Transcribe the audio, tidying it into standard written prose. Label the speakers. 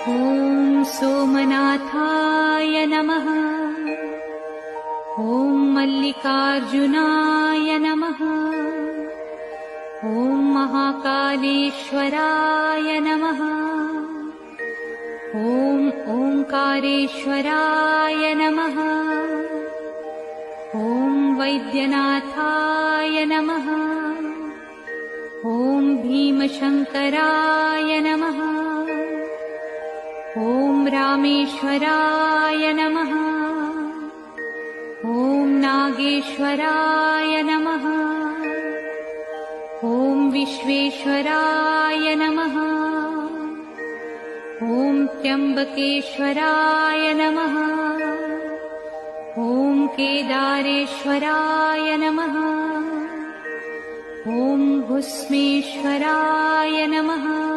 Speaker 1: ॐ सोमनाथाय नमः। ॐ मल्लिकार्जुनाय नमः। ॐ महाकालेश्वराय नमः। ॐ ओंकारेश्वराय नमः। ॐ वैद्यनाथाय नमः। ॐ भीमशंकराय नमः। ॐ रामेश्वराय नमः। ॐ नागेश्वराय नमः। ॐ विश्वेश्वराय नमः। ॐ त्र्यंबकेश्वराय नमः। ॐ केदारेश्वराय नमः। ॐ भुस्मेश्वराय नमः।